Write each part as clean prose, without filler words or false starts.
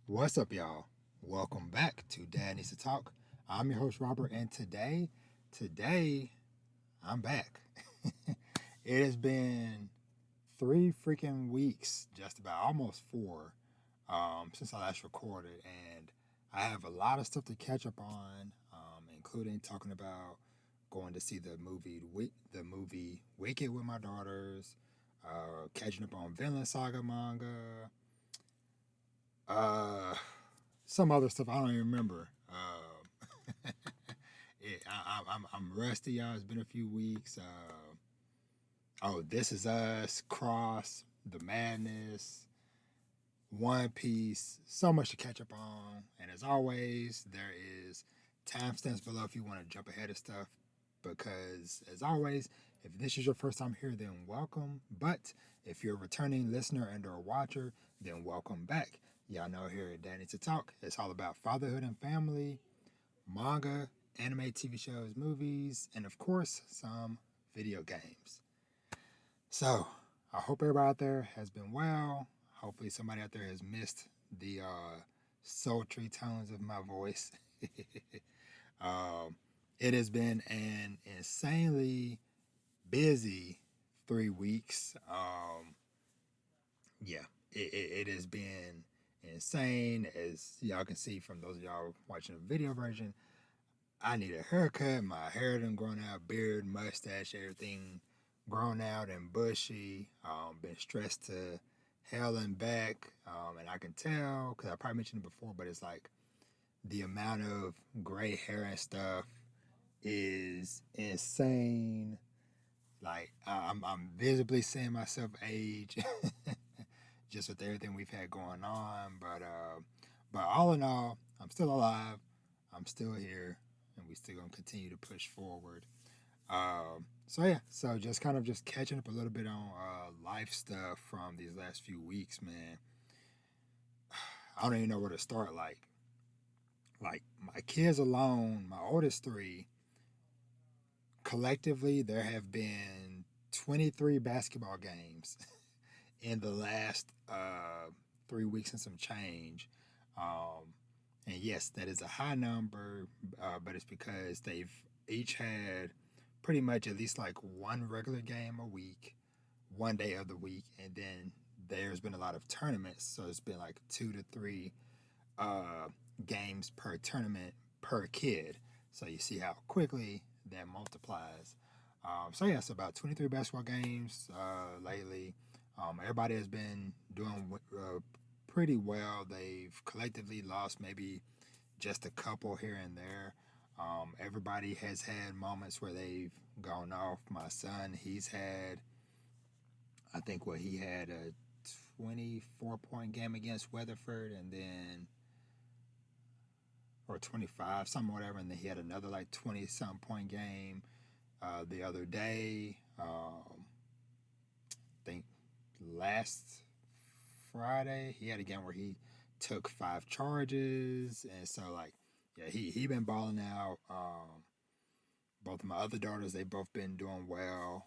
What's up, y'all? Welcome back to Dad Needs to Talk. I'm your host, Robert, and today, I'm back. It has been 3 freaking weeks, just about almost four, since I last recorded, and I have a lot of stuff to catch up on, including talking about going to see the movie Wicked with my daughters, catching up on Vinland Saga manga, uh, some other stuff I don't even remember. I'm rusty, y'all. It's been a few weeks. Oh, This Is Us, Cross, The Madness, One Piece. So much to catch up on. And as always, there is timestamps below if you want to jump ahead of stuff. Because as always, if this is your first time here, then welcome. But if you're a returning listener and or watcher, then welcome back. Y'all know here at Danny to Talk, it's all about fatherhood and family, manga, anime, TV shows, movies, and of course, some video games. So, I hope everybody out there has been well. Hopefully, somebody out there has missed the sultry tones of my voice. um, it has been an insanely busy 3 weeks. Yeah, it has been insane. As y'all can see from those of y'all watching the video version, I need a haircut. My hair done grown out, beard, mustache, everything grown out and bushy. Been stressed to hell and back. And I can tell, because I probably mentioned it before, but it's like the amount of gray hair and stuff is insane. Like I'm visibly seeing myself age just with everything we've had going on. But all in all, I'm still alive. I'm still here, and we still gonna continue to push forward. So yeah, so just kind of just catching up a little bit on life stuff from these last few weeks, man. I don't even know where to start. Like my kids alone, my oldest three, collectively, there have been 23 basketball games in the last 3 weeks and some change. Um, and yes, that is a high number, but it's because they've each had pretty much at least like one regular game a week, one day of the week, and then there's been a lot of tournaments, so it's been like 2 to 3 uh, games per tournament per kid. So you see how quickly that multiplies. So yeah, it's about 23 basketball games lately. Everybody has been doing pretty well. They've collectively lost maybe just a couple here and there. Everybody has had moments where they've gone off. My son, he's had, I think what he had a 24-point game against Weatherford, and then or 25, something whatever, and then he had another like 20 some point game the other day. I think last Friday he had a game where he took 5 charges, and so like yeah, he been balling out. Both of my other daughters, they both been doing well.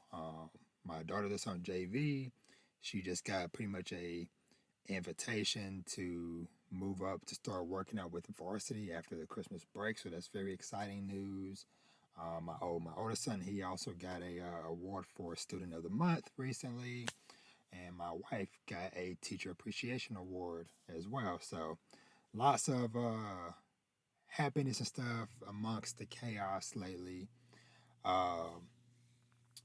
My daughter that's on JV, she just got pretty much a invitation to move up to start working out with varsity after the Christmas break, so that's very exciting news. My oldest son, he also got a award for Student of the Month recently, and my wife got a Teacher Appreciation Award as well. So lots of happiness and stuff amongst the chaos lately. Um,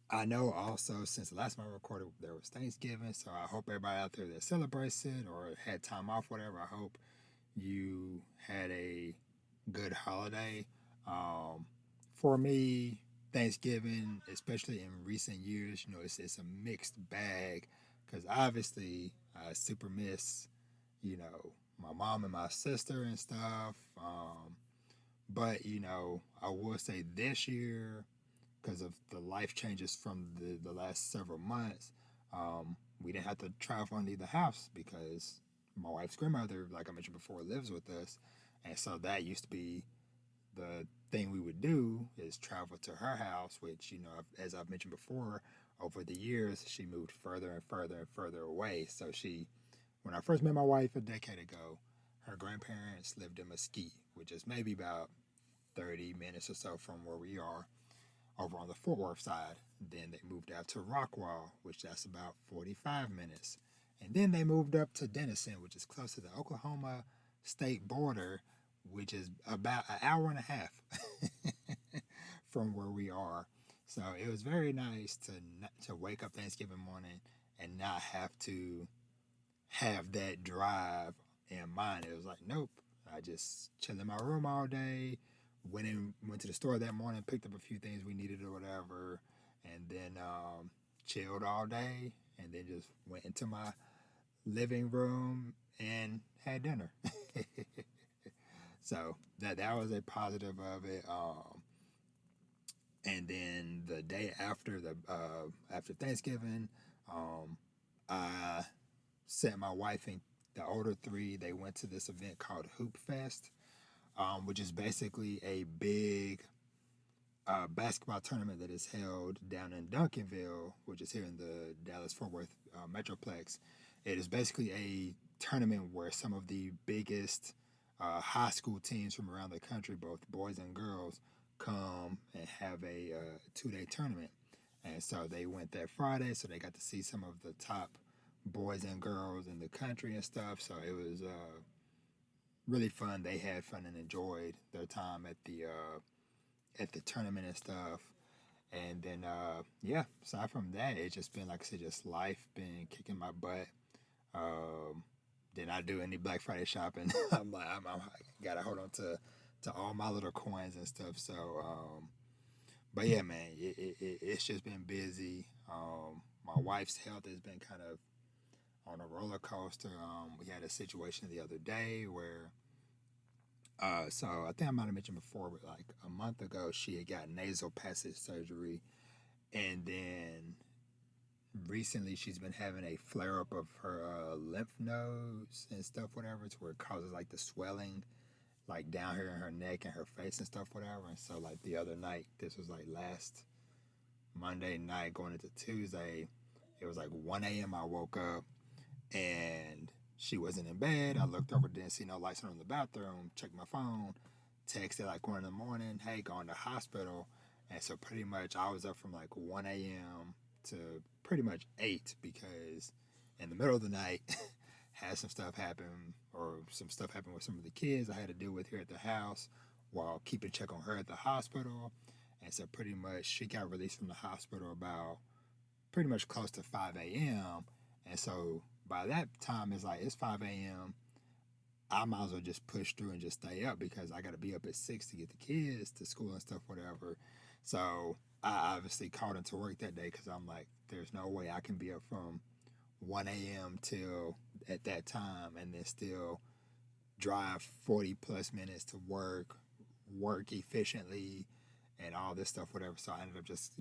I know also since the last time I recorded, there was Thanksgiving, so I hope everybody out there that celebrates it or had time off, whatever, I hope you had a good holiday. Um, for me, Thanksgiving, especially in recent years, it's a mixed bag because obviously I super miss, my mom and my sister and stuff. But, I will say this year, because of the life changes from the last several months, we didn't have to travel and leave the house because my wife's grandmother, like I mentioned before, lives with us. And so that used to be the thing we would do is travel to her house, which, as I've mentioned before, over the years, she moved further and further and further away. So when I first met my wife a decade ago, her grandparents lived in Mesquite, which is maybe about 30 minutes or so from where we are over on the Fort Worth side. Then they moved out to Rockwall, which that's about 45 minutes. And then they moved up to Denison, which is close to the Oklahoma state border, which is about an hour and a half from where we are. So it was very nice to wake up Thanksgiving morning and not have to have that drive in mind. It was like, nope, I just chill in my room all day. Went to the store that morning, picked up a few things we needed or whatever, and then chilled all day, and then just went into my living room and had dinner. So that was a positive of it. And then the day after after Thanksgiving, I sent my wife and the older three. They went to this event called Hoop Fest, which is basically a big basketball tournament that is held down in Duncanville, which is here in the Dallas-Fort Worth Metroplex. It is basically a tournament where some of the biggest high school teams from around the country, both boys and girls, come and have a 2-day tournament. And so they went that Friday, so they got to see some of the top boys and girls in the country and stuff. So it was really fun. They had fun and enjoyed their time at the tournament and stuff. And then aside from that, it's just been, like I said, just life been kicking my butt. Did not do any Black Friday shopping. I gotta hold on to all my little coins and stuff. So, but yeah, man, it's just been busy. My wife's health has been kind of on a roller coaster. We had a situation the other day where, so I think I might have mentioned before, but like a month ago, she had got nasal passage surgery, and then recently she's been having a flare up of her lymph nodes and stuff, whatever, to where it causes like the swelling, like down here in her neck and her face and stuff, whatever. And so, like the other night, this was like last Monday night going into Tuesday, it was like 1 a.m. I woke up and she wasn't in bed. I looked over, didn't see no lights on in the bathroom, checked my phone, texted like 1 in the morning, hey, going to hospital. And so pretty much I was up from like 1 a.m. to pretty much 8 because in the middle of the night had some stuff happen with some of the kids I had to deal with here at the house while keeping check on her at the hospital. And so pretty much she got released from the hospital about pretty much close to 5 a.m. And so by that time it's 5 a.m. I might as well just push through and just stay up because I got to be up at 6 to get the kids to school and stuff, whatever. So I obviously called into work that day because I'm like, there's no way I can be up from 1 a.m. till at that time and then still drive 40 plus minutes to work efficiently and all this stuff, whatever. So I ended up just,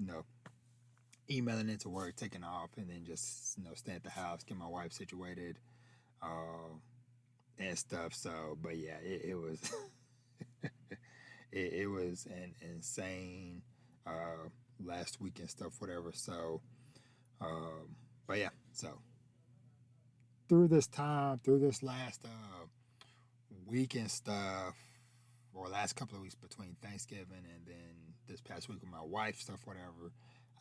emailing into work, taking off, and then just, stay at the house, get my wife situated, and stuff. So, but yeah, it was, it was an insane, last week and stuff, whatever. So, but yeah, so through this last, week and stuff, or last couple of weeks between Thanksgiving and then this past week with my wife, stuff, whatever,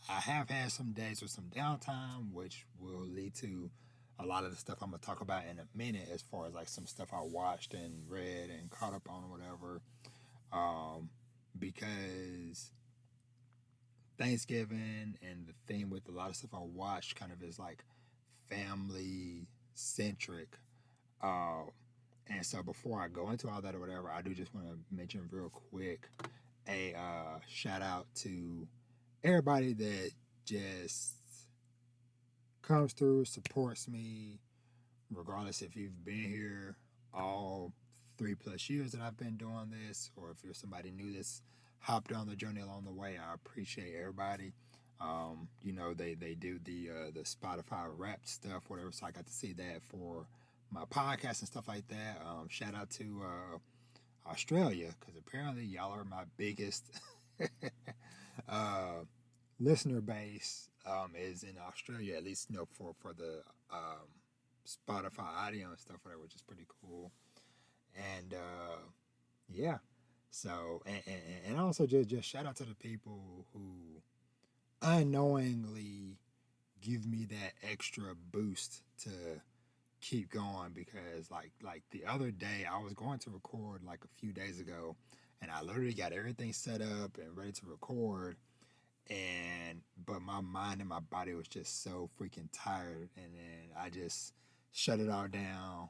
I have had some days with some downtime, which will lead to a lot of the stuff I'm going to talk about in a minute as far as like some stuff I watched and read and caught up on or whatever. Because Thanksgiving and the theme with a lot of stuff I watched kind of is like family centric. And so before I go into all that or whatever, I do just want to mention real quick a shout out to everybody that just comes through, supports me, regardless if you've been here all 3+ years that I've been doing this, or if you're somebody new that's hopped on the journey along the way. I appreciate everybody. They do the Spotify Wrapped stuff, whatever, so I got to see that for my podcast and stuff like that. Shout out to Australia, because apparently y'all are my biggest listener base is in Australia, at least for the Spotify audio and stuff, whatever, which is pretty cool. And yeah, so and also just shout out to the people who unknowingly give me that extra boost to keep going, because like the other day I was going to record like a few days ago, and I literally got everything set up and ready to record, and but my mind and my body was just so freaking tired, and then I just shut it all down.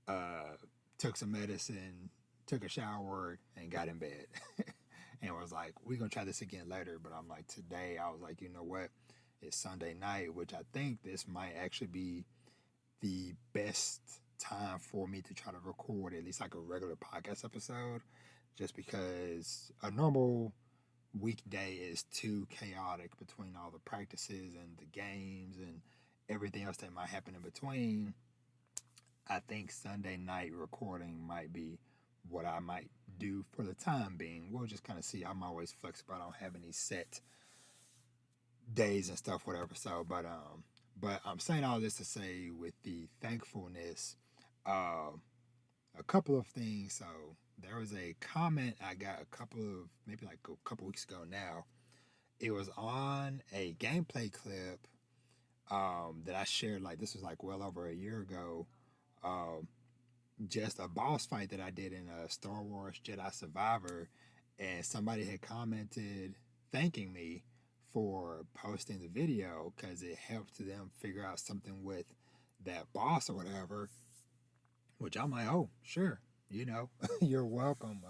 uh Took some medicine, took a shower, and got in bed. And was like, we're gonna try this again later. But I'm like, today I was like, you know what, it's Sunday night, which I think this might actually be the best time for me to try to record at least like a regular podcast episode, just because a normal weekday is too chaotic between all the practices and the games and everything else that might happen in between. I think Sunday night recording might be what I might do for the time being. We'll just kind of see. I'm always flexible. I don't have any set days and stuff, whatever. So, but I'm saying all this to say, with the thankfulness, uh, a couple of things. So there was a comment I got a couple of, maybe like a couple weeks ago now. It was on a gameplay clip that I shared. Like, this was like well over a year ago. Um, just a boss fight that I did in a Star Wars Jedi Survivor, and somebody had commented thanking me for posting the video because it helped them figure out something with that boss or whatever. Which I'm like, oh, sure, you're welcome.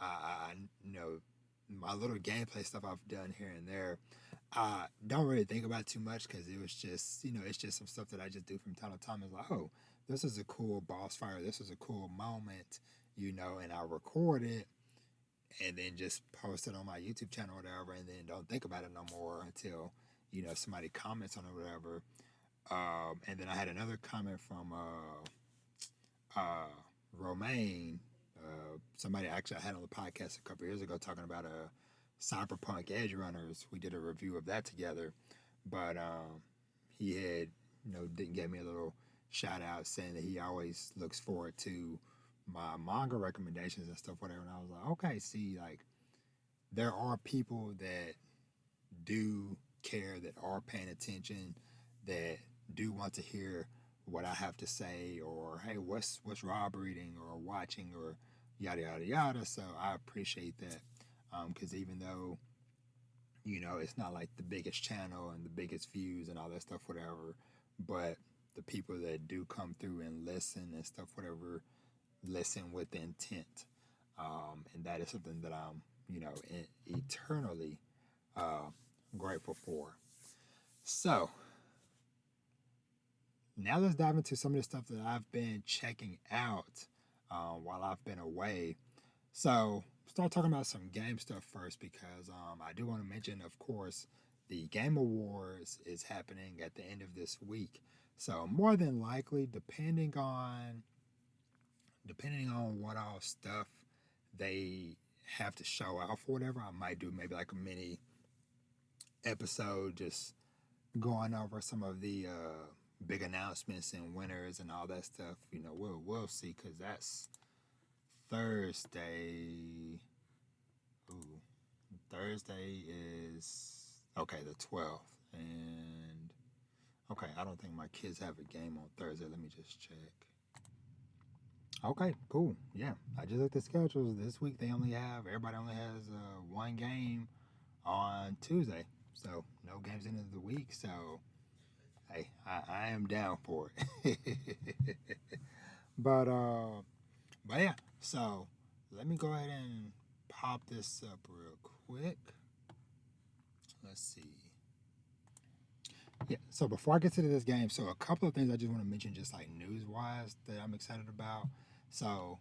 I my little gameplay stuff I've done here and there. I don't really think about it too much because it was just, it's just some stuff that I just do from time to time. It's like, oh, this is a cool boss fight. This is a cool moment, and I record it and then just post it on my YouTube channel or whatever, and then don't think about it no more until, somebody comments on it or whatever. And then I had another comment from Romaine, somebody actually I had on the podcast a couple years ago talking about Cyberpunk Edge Runners. We did a review of that together, but he had, didn't give me a little shout out saying that he always looks forward to my manga recommendations and stuff, whatever. And I was like, okay, see, like, there are people that do care, that are paying attention, that do want to hear what I have to say, or hey, what's Rob reading or watching, or yada yada yada. So I appreciate that, because even though it's not like the biggest channel and the biggest views and all that stuff, whatever, but the people that do come through and listen and stuff, whatever, listen with intent, and that is something that I'm eternally uh, grateful for. So now let's dive into some of the stuff that I've been checking out while I've been away. So start talking about some game stuff first, because I do want to mention, of course, the Game Awards is happening at the end of this week. So more than likely, depending on what all stuff they have to show off or whatever, I might do maybe like a mini episode just going over some of the big announcements and winners and all that stuff. We'll see, because that's Thursday. Ooh, Thursday is okay, the 12th, and okay, I don't think my kids have a game on Thursday. Let me just check. Okay, cool. Yeah, I just looked at schedules. This week everybody only has one game on Tuesday, so no games into the week. So hey, I am down for it. but uh, but yeah. So let me go ahead and pop this up real quick. Let's see. Yeah. So before I get to this game, so a couple of things I just want to mention, just like news wise, that I'm excited about. So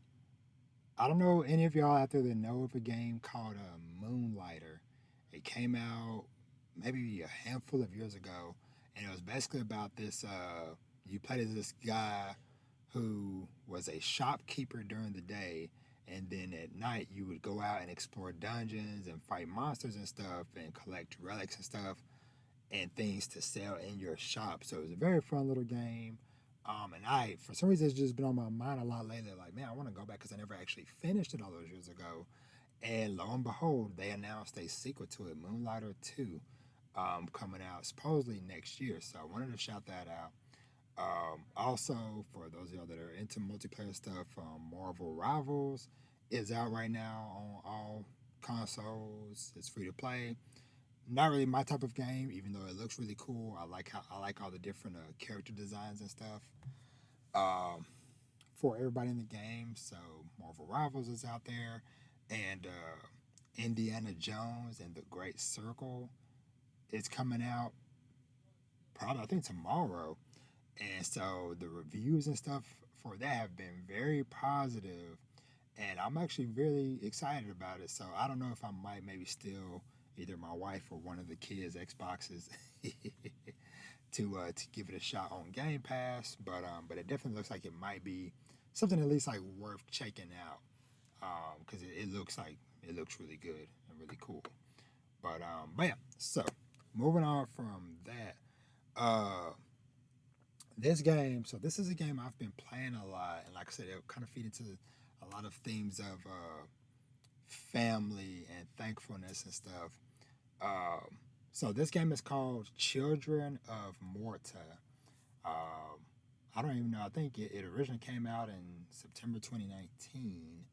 I don't know any of y'all out there that know of a game called Moonlighter. It came out maybe a handful of years ago, and it was basically about this. You played as this guy who was a shopkeeper during the day, and then at night you would go out and explore dungeons and fight monsters and stuff, and collect relics and stuff, and things to sell in your shop. So it was a very fun little game. And for some reason, it's just been on my mind a lot lately. Like, man, I want to go back because I never actually finished it all those years ago. And lo and behold, they announced a sequel to it, Moonlighter 2, coming out supposedly next year. So I wanted to shout that out. Also, for those of y'all that are into multiplayer stuff, Marvel Rivals is out right now on all consoles. It's free to play. Not really my type of game, even though it looks really cool. I like all the different character designs and stuff. Um, for everybody in the game. So Marvel Rivals is out there, and Indiana Jones and the Great Circle is coming out probably I think tomorrow. And so the reviews and stuff for that have been very positive, and I'm actually really excited about it. So I don't know if I might maybe steal either my wife or one of the kids' Xboxes to give it a shot on Game Pass. But it definitely looks like it might be something at least like worth checking out because it looks like it looks really good and really cool. But yeah. So moving on from that, uh, this game. So this is a game I've been playing a lot, and like I said, it kind of feed into a lot of themes of family and thankfulness and stuff. Um, so this game is called Children of Morta. Um, I don't even know. I think it originally came out in September 2019.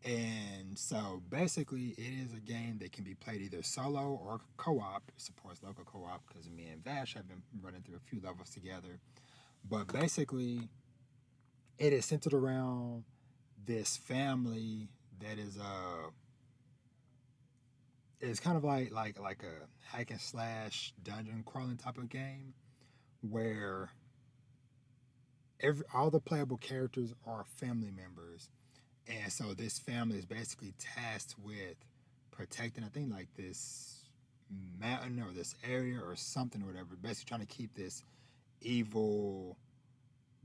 And so basically, it is a game that can be played either solo or co op. It supports local co op because me and Vash have been running through a few levels together. But basically, it is centered around this family that is kind of like a hack and slash dungeon crawling type of game where all the playable characters are family members, and so this family is basically tasked with protecting, I think, like this mountain or this area or something or whatever, basically trying to keep this evil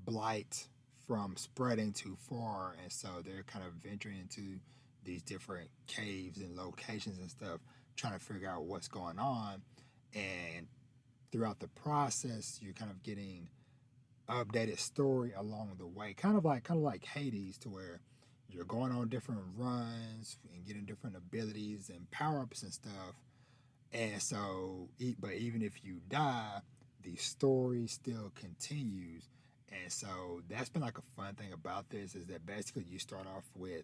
blight from spreading too far. And so they're kind of venturing into these different caves and locations and stuff, trying to figure out what's going on. And throughout the process, you're kind of getting updated story along the way, kind of like Hades, to where you're going on different runs and getting different abilities and power ups and stuff. And so, but even if you die, the story still continues. And so that's been like a fun thing about this is that basically you start off with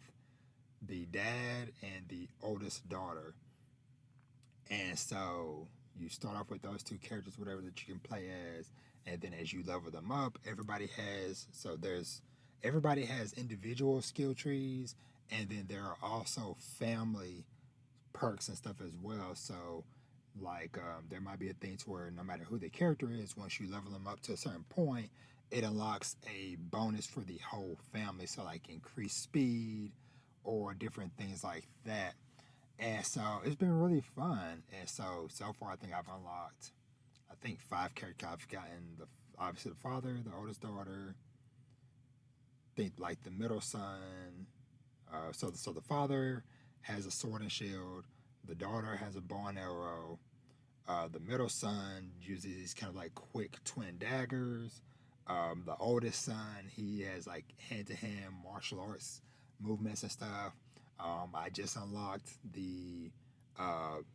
the dad and the oldest daughter. And so you start off with those two characters, whatever that you can play as, and then as you level them up, everybody has individual skill trees, and then there are also family perks and stuff as well. So like there might be a thing to where no matter who the character is, once you level them up to a certain point, it unlocks a bonus for the whole family. So like increased speed or different things like that. And so it's been really fun. And so far I think I've unlocked I think five characters. I've gotten the obviously the father, the oldest daughter, I think like the middle son. So the father has a sword and shield. The daughter has a bow and arrow. The middle son uses these kind of like quick twin daggers. The oldest son, he has like hand to hand martial arts movements and stuff. I just unlocked the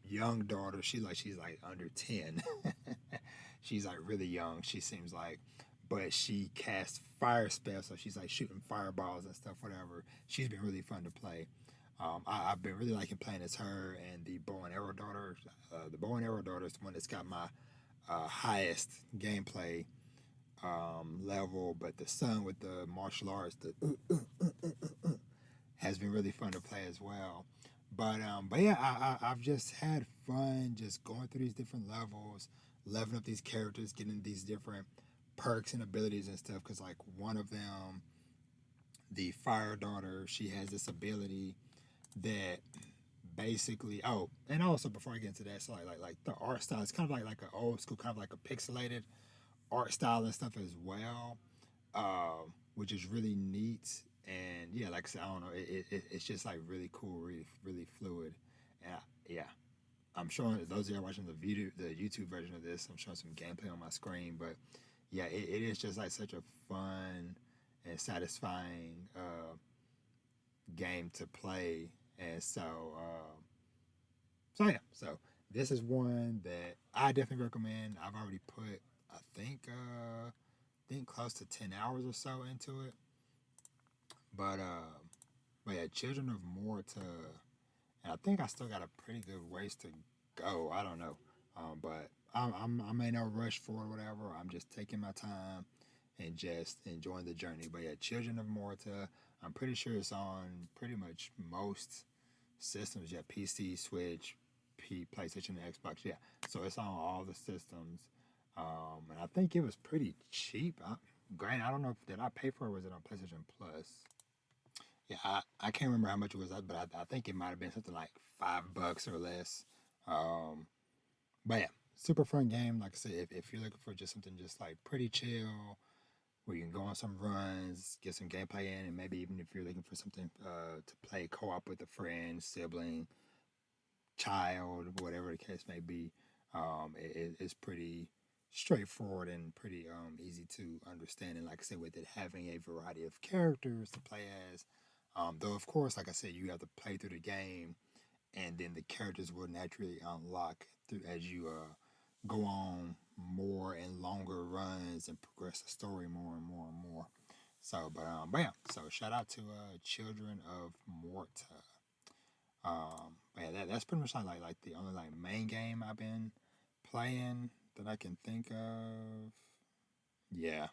young daughter. She's like under 10. She's like really young. She seems like, but she casts fire spells, so she's like shooting fireballs and stuff. Whatever. She's been really fun to play. I've been really liking playing as her and the bow and arrow daughter. The bow and arrow daughter is the one that's got my highest gameplay level, but the son with the martial arts, has been really fun to play as well. But yeah, I've just had fun just going through these different levels, leveling up these characters, getting these different perks and abilities and stuff. Because like one of them, the fire daughter, she has this ability that basically and also before I get into that, so like the art style, it's kind of like an old school, kind of like a pixelated art style and stuff as well, which is really neat. And yeah, like I said, I don't know, it's just like really cool, really really fluid. And yeah, I'm showing those of you watching the YouTube version of this, I'm showing some gameplay on my screen, but yeah, it is just like such a fun and satisfying game to play. And so this is one that I definitely recommend. I've already put, I think close to 10 hours or so into it. But yeah, Children of Morta, and I think I still got a pretty good ways to go. I don't know, but I'm in no rush for it, whatever. I'm just taking my time and just enjoying the journey. But yeah, Children of Morta, I'm pretty sure it's on pretty much most systems. Yeah, PC, Switch, PlayStation, and Xbox. Yeah, so it's on all the systems. And I think it was pretty cheap. Granted, I don't know if did I pay for it or was it on PlayStation Plus. Yeah, I can't remember how much it was, but I think it might have been something like $5 or less. Um, but yeah, super fun game. Like I said, if you're looking for just something just like pretty chill, where you can go on some runs, get some gameplay in, and maybe even if you're looking for something to play co-op with a friend, sibling, child, whatever the case may be, it's pretty straightforward and pretty easy to understand. And like I said, with it having a variety of characters to play as, though of course, like I said, you have to play through the game, and then the characters will naturally unlock through as you go on more and longer runs and progress the story more and more and more. So, but yeah. So shout out to Children of Morta. But yeah, that's pretty much like the only like main game I've been playing that I can think of. Yeah,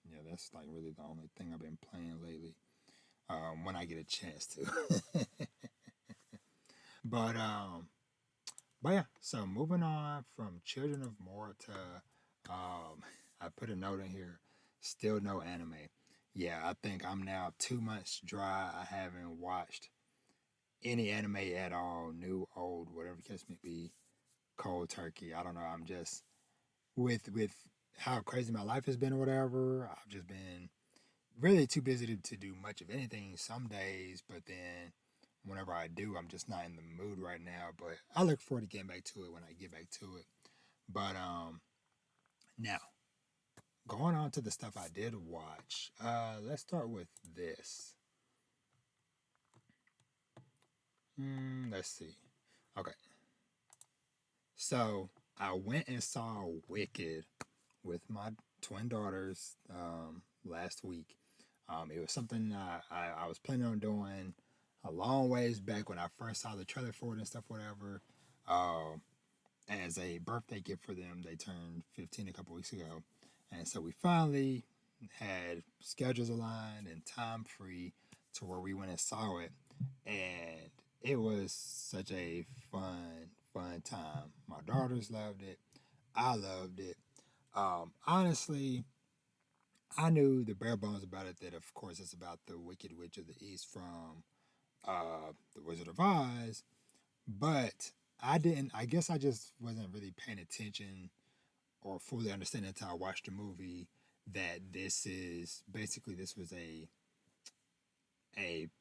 yeah, that's like really the only thing I've been playing lately. When I get a chance to. but um, but yeah. So moving on from Children of Morta, I put a note in here. Still no anime. Yeah, I think I'm now 2 months dry. I haven't watched any anime at all, new, old, whatever the case may be, cold turkey. I don't know. I'm just with how crazy my life has been or whatever. I've just been really too busy to do much of anything some days, but then whenever I do, I'm just not in the mood right now. But I look forward to getting back to it when I get back to it. But now going on to the stuff I did watch. Let's start with this. Let's see. Okay, so I went and saw Wicked with my twin daughters last week. It was something I was planning on doing a long ways back when I first saw the trailer for it and stuff, whatever. Um, as a birthday gift for them, they turned 15 a couple weeks ago. And so we finally had schedules aligned and time free to where we went and saw it. And it was such a fun time. My daughters loved it. I loved it. Honestly, I knew the bare bones about it. That of course it's about the Wicked Witch of the East from the Wizard of Oz. But I didn't. I guess I just wasn't really paying attention or fully understanding until I watched the movie that this was a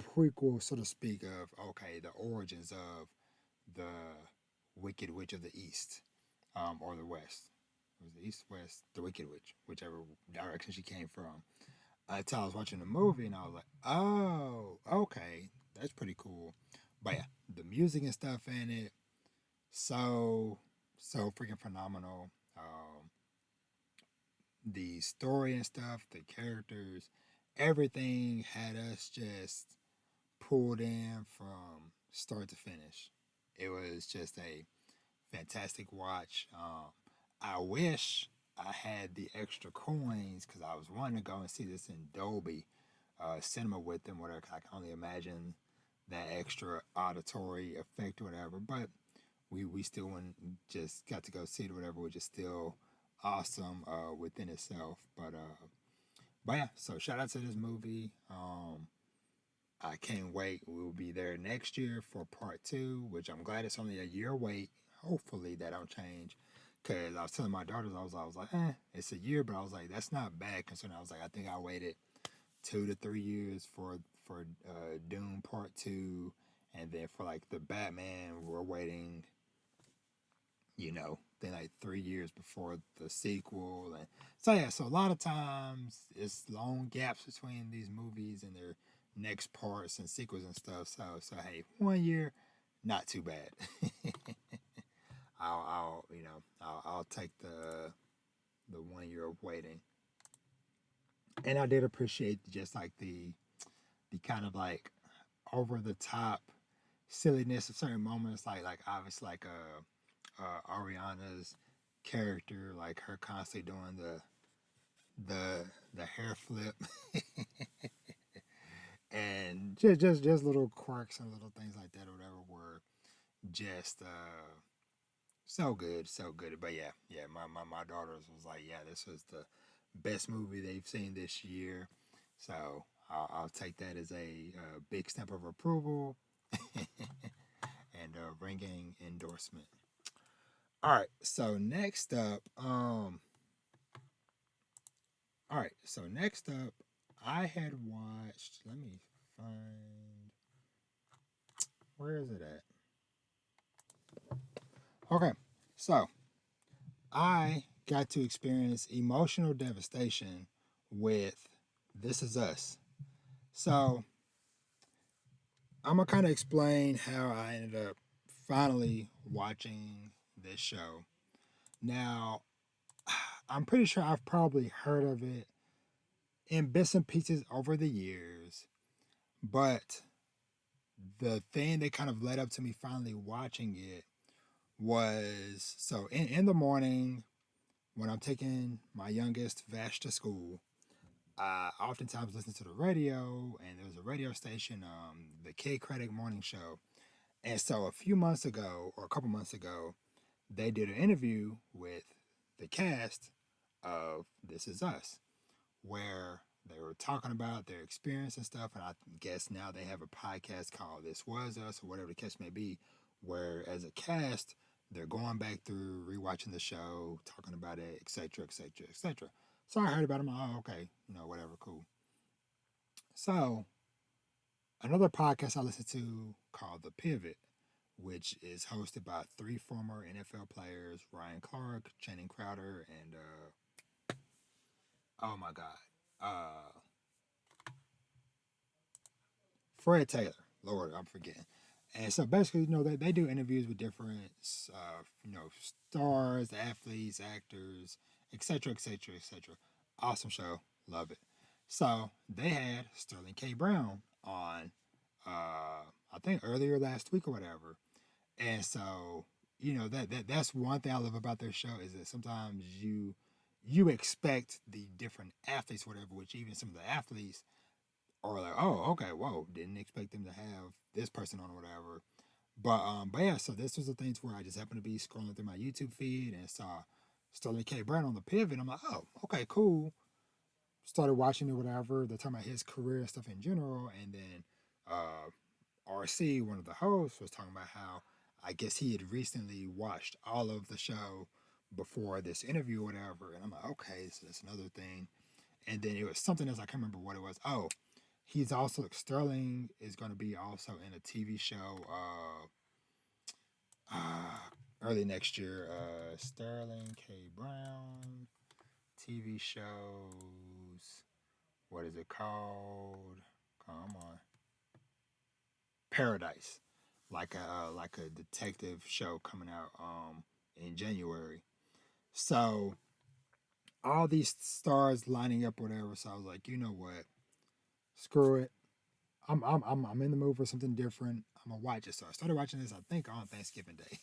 prequel, so to speak, of okay, the origins of the Wicked Witch of the East, or the West. It was the East, West, the Wicked Witch, whichever direction she came from. Until I was watching the movie and I was like, oh, okay, that's pretty cool. But yeah, the music and stuff in it, so freaking phenomenal. The story and stuff, the characters, everything had us just pulled in from start to finish. It was just a fantastic watch. I wish I had the extra coins because I was wanting to go and see this in Dolby cinema with them. Whatever, I can only imagine that extra auditory effect or whatever. But we still went, just got to go see it or whatever, which is still awesome within itself. But yeah, so shout out to this movie. I can't wait. We'll be there next year for part two, which I'm glad it's only a year wait. Hopefully that don't change. Cause I was telling my daughters, I was like, it's a year, but I was like, that's not bad considering I was like, I think I waited 2 to 3 years for Doom Part Two, and then for like the Batman, we're waiting, think like 3 years before the sequel, and so yeah, so a lot of times it's long gaps between these movies and their next parts and sequels and stuff. So hey, 1 year, not too bad. I'll take the 1 year of waiting, and I did appreciate just like the kind of like over the top silliness of certain moments, like obviously like Ariana's character, like her constantly doing the hair flip, and just little quirks and little things like that or whatever were just so good, so good. But yeah, my daughters was like, yeah, this was the best movie they've seen this year. So I'll take that as a big stamp of approval and a ringing endorsement. All right, so next up, all right, so next up, I had watched. Let me find. Where is it at? Okay, so I got to experience emotional devastation with This Is Us. So I'm gonna kind of explain how I ended up finally watching this show. Now, I'm pretty sure I've probably heard of it in bits and pieces over the years, but the thing that kind of led up to me finally watching it was so in the morning when I'm taking my youngest Vash to school, I oftentimes listen to the radio, and there was a radio station, the Kid Credit Morning Show. And so a few months ago, or a couple months ago, they did an interview with the cast of This Is Us, where they were talking about their experience and stuff. And I guess now they have a podcast called This Was Us, or whatever the case may be, where as a cast, they're going back through, rewatching the show, talking about it, etc., etc., etc. So I heard about them. Oh, okay, whatever, cool. So another podcast I listened to called The Pivot, which is hosted by three former NFL players, Ryan Clark, Channing Crowder, and oh my God, uh, Fred Taylor. Lord, I'm forgetting. And so basically, they do interviews with different, stars, athletes, actors, etc., etc., etc. Awesome show, love it. So they had Sterling K. Brown on, I think earlier last week or whatever. And so, that's one thing I love about their show is that sometimes you expect the different athletes, whatever, which even some of the athletes are like, oh, okay, whoa, didn't expect them to have this person on or whatever. But yeah, so this was the things where I just happened to be scrolling through my YouTube feed and saw Sterling K. Brown on the pivot. I'm like, oh, okay, cool. Started watching it, whatever. They're talking about his career and stuff in general, and then RC, one of the hosts, was talking about how I guess he had recently watched all of the show before this interview or whatever. And I'm like, okay, so that's another thing. And then it was something else. I can't remember what it was. Oh, he's also Sterling is going to be also in a TV show early next year. Sterling K. Brown TV shows. What is it called? Come on, Paradise, like a detective show coming out in January. So all these stars lining up, whatever. So I was like, you know what? Screw it. I'm in the mood for something different. I'm gonna watch it. So I started watching this, I think, on Thanksgiving Day.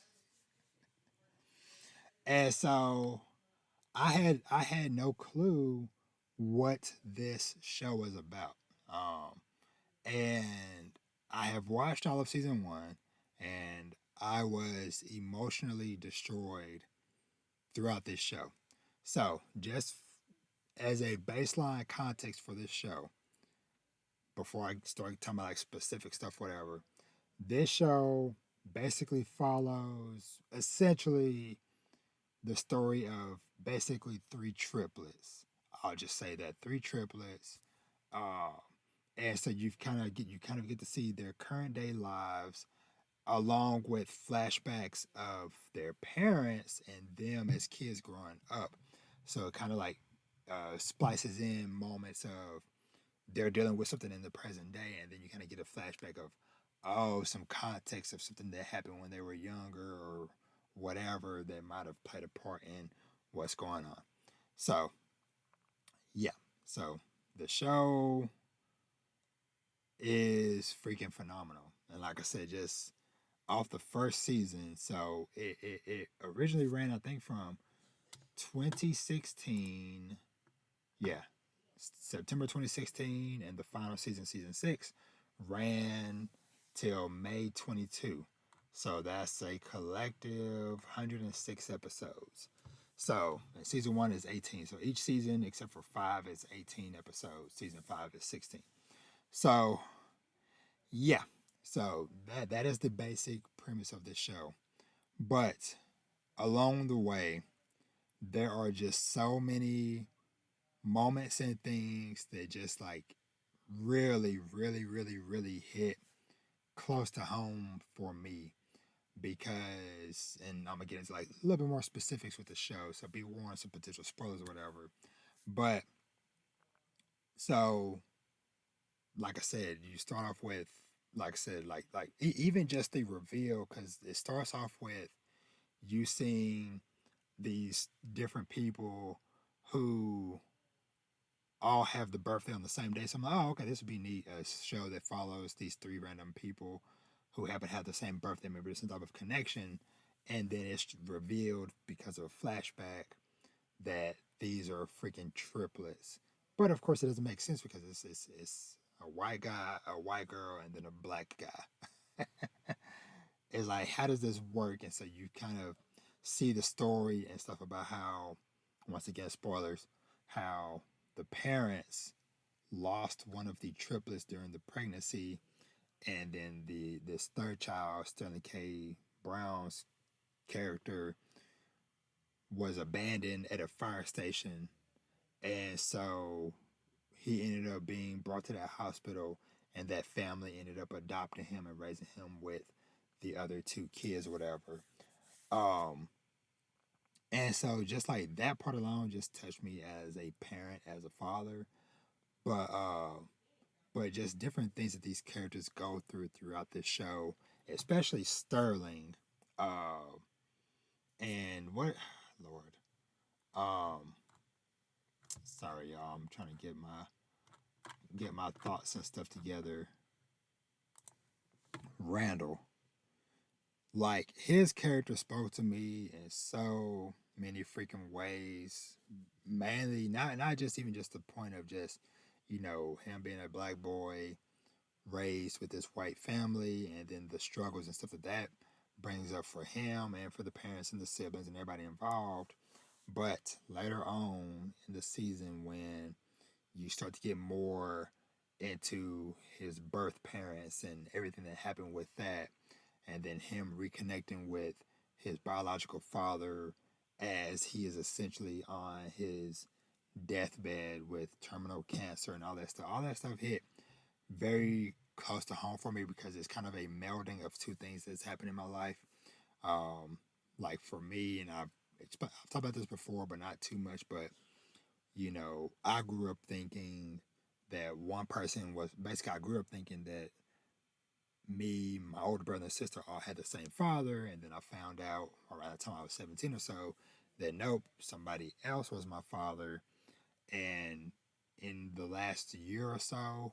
And so I had no clue what this show was about. And I have watched all of season one, and I was emotionally destroyed throughout this show. So, just as a baseline context for this show, before I start talking about like specific stuff, whatever, this show basically follows essentially the story of basically three triplets. I'll just say that three triplets. Uh, and so you kind of get to see their current day lives along with flashbacks of their parents and them as kids growing up. So it kind of like splices in moments of they're dealing with something in the present day, and then you kind of get a flashback of, oh, some context of something that happened when they were younger or whatever that might have played a part in what's going on. So, yeah. So the show is freaking phenomenal. And like I said, just off the first season, so it originally ran, I think, from 2016. Yeah, September 2016, and the final season, season 6, ran till May 22. So that's a collective 106 episodes. So season 1 is 18. So each season, except for 5, is 18 episodes. Season 5 is 16. So yeah, so that is the basic premise of this show. But along the way, there are just so many moments and things that just like really, really, really, really hit close to home for me because, and I'm gonna get into like a little bit more specifics with the show, so be warned, some potential spoilers or whatever. But so, like I said, you start off with, like I said, even just the reveal, because it starts off with you seeing these different people who all have the birthday on the same day. So I'm like, oh, okay, this would be neat. A show that follows these 3 random people who happen to have the same birthday, maybe there's some type of connection. And then it's revealed because of a flashback that these are freaking triplets. But of course, it doesn't make sense because it's a white guy, a white girl, and then a black guy. It's like, how does this work? And so you kind of see the story and stuff about how, once again, spoilers, how the parents lost one of the triplets during the pregnancy, and then this third child, Sterling K. Brown's character, was abandoned at a fire station, and so he ended up being brought to that hospital, and that family ended up adopting him and raising him with the other 2 kids or whatever. Um, and so just like that part alone just touched me as a parent, as a father. But just different things that these characters go through throughout this show, especially Sterling. Uh, and what, Lord, um, sorry, y'all. I'm trying to get my thoughts and stuff together. Randall, like his character spoke to me in so many freaking ways. Mainly, not just even just the point of just, him being a black boy raised with this white family, and then the struggles and stuff that brings up for him and for the parents and the siblings and everybody involved. But later on in the season, when you start to get more into his birth parents and everything that happened with that, and then him reconnecting with his biological father as he is essentially on his deathbed with terminal cancer and all that stuff. All that stuff hit very close to home for me because it's kind of a melding of 2 things that's happened in my life. Um, like for me, and I've talked about this before, but not too much. But I grew up thinking that one person was basically. I grew up thinking that me, my older brother and sister all had the same father, and then I found out around the time I was 17 or so that nope, somebody else was my father. And in the last year or so,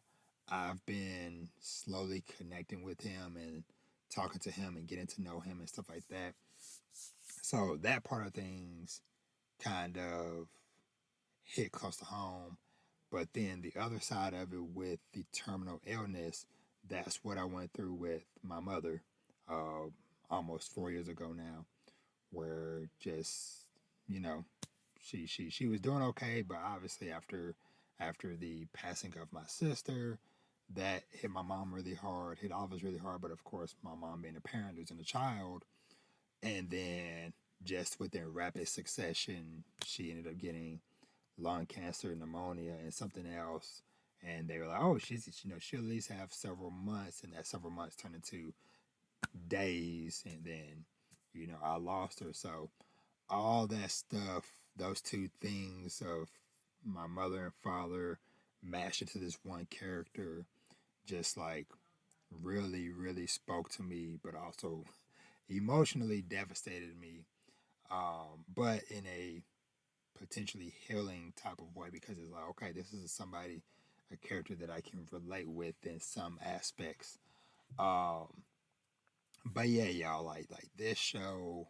I've been slowly connecting with him and talking to him and getting to know him and stuff like that. So that part of things kind of hit close to home. But then the other side of it with the terminal illness, that's what I went through with my mother uh, almost 4 years ago now, where just, you know, she was doing okay, but obviously after the passing of my sister, that hit my mom really hard, hit all of us really hard. But of course, my mom being a parent losing a child, and then just within rapid succession, she ended up getting lung cancer, pneumonia, and something else. And they were like, "Oh, she'll at least have several months," and that several months turned into days, and then I lost her. So all that stuff, those two things of my mother and father mashed into this one character, just like really, really spoke to me, but also emotionally devastated me. But in a potentially healing type of way, because it's like, okay, this is somebody, a character that I can relate with in some aspects. Um, but yeah, y'all, like this show,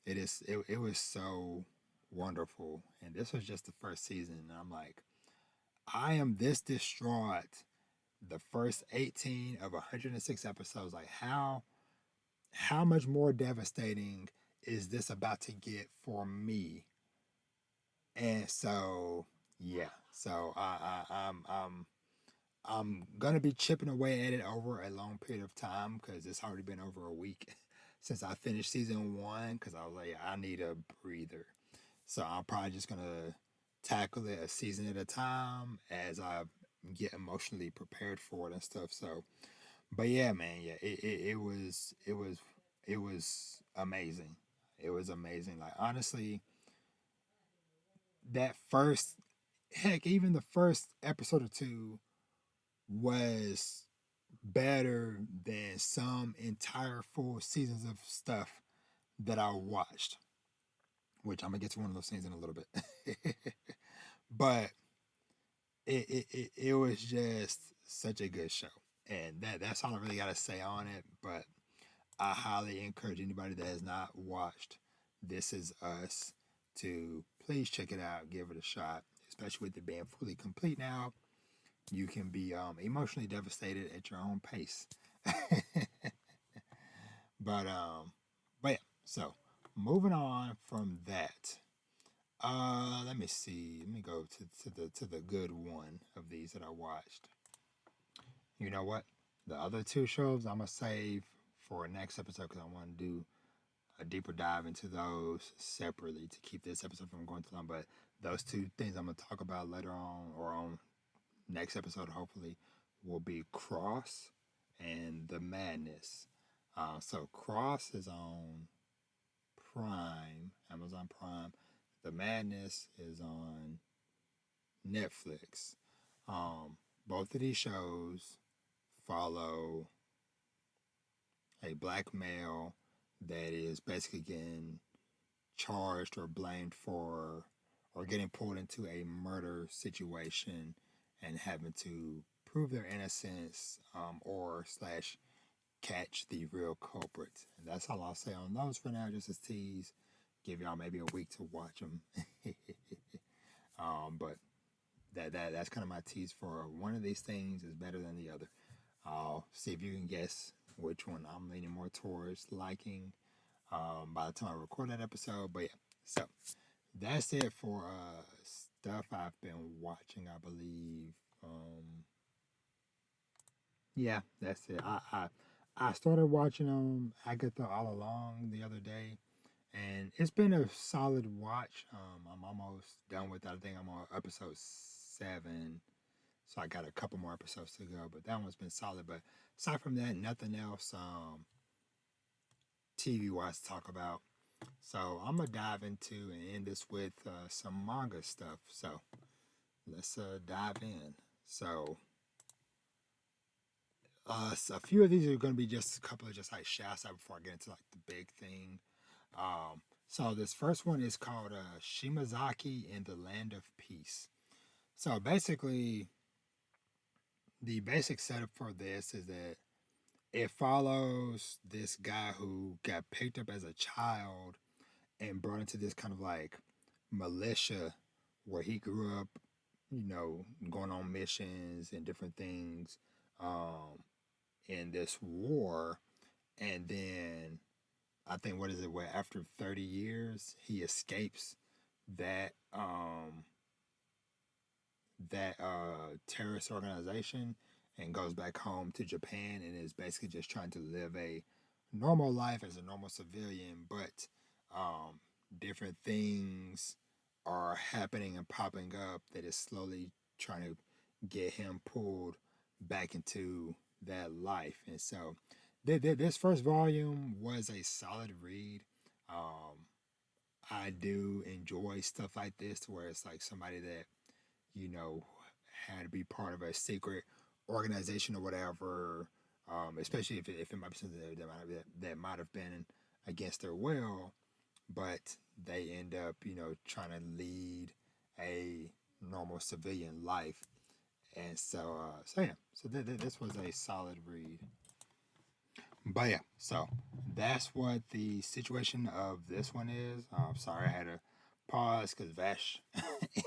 it was so wonderful, and this was just the first season, and I'm like, I am this distraught. The first 18 of 106 episodes, like how much more devastating is this about to get for me? And so yeah, so I'm gonna be chipping away at it over a long period of time because it's already been over a week since I finished season one. Because I was like, I need a breather, so I'm probably just gonna tackle it a season at a time as I get emotionally prepared for it and stuff. So, but yeah, man, yeah, it was amazing. It was amazing. Like honestly, that first heck, even the first episode or two was better than some entire full seasons of stuff that I watched. Which I'm gonna get to one of those things in a little bit. But it was just such a good show. And that's all I really gotta say on it. But I highly encourage anybody that has not watched This Is Us to please check it out, give it a shot, especially with it being fully complete now. You can be emotionally devastated at your own pace. but but yeah, so moving on from that. Let me see. Let me go to the good one of these that I watched. You know what? The other two shows I'm gonna save for next episode because I want to do a deeper dive into those separately to keep this episode from going too long. But those two things I'm gonna talk about later on or on next episode, hopefully, will be Cross and The Madness. So Cross is on Prime, Amazon Prime. The Madness is on Netflix. Both of these shows follow a black male that is basically getting charged or blamed for or getting pulled into a murder situation and having to prove their innocence or slash catch the real culprit. And that's all I'll say on those for now, just as tease. Give y'all maybe a week to watch them. But that's kind of my tease for one of these things is better than the other. I'll see if you can guess which one I'm leaning more towards liking by the time I record that episode. But yeah, so that's it for stuff I've been watching, I believe. Yeah, that's it. I started watching Agatha All Along the other day, and it's been a solid watch. I'm almost done with it. I think I'm on episode 7, so I got a couple more episodes to go. But that one's been solid. But aside from that, nothing else TV wise to talk about. So I'm gonna dive into and end this with some manga stuff. So let's dive in. So a few of these are going to be just a couple of just like shouts out before I get into like the big thing. So this first one is called Shimazaki in the Land of Peace. So basically, the basic setup for this is that it follows this guy who got picked up as a child and brought into this kind of like militia where he grew up, going on missions and different things in this war. And then I think, what is it, where after 30 years, he escapes that terrorist organization and goes back home to Japan and is basically just trying to live a normal life as a normal civilian, but different things are happening and popping up that is slowly trying to get him pulled back into that life. And so this first volume was a solid read. Um, I do enjoy stuff like this where it's like somebody that, you know, had to be part of a secret organization or whatever, especially if it might be something that might have been against their will, but they end up, trying to lead a normal civilian life. And so yeah, so this was a solid read. But yeah, so that's what the situation of this one is. Sorry, I had to pause because Vash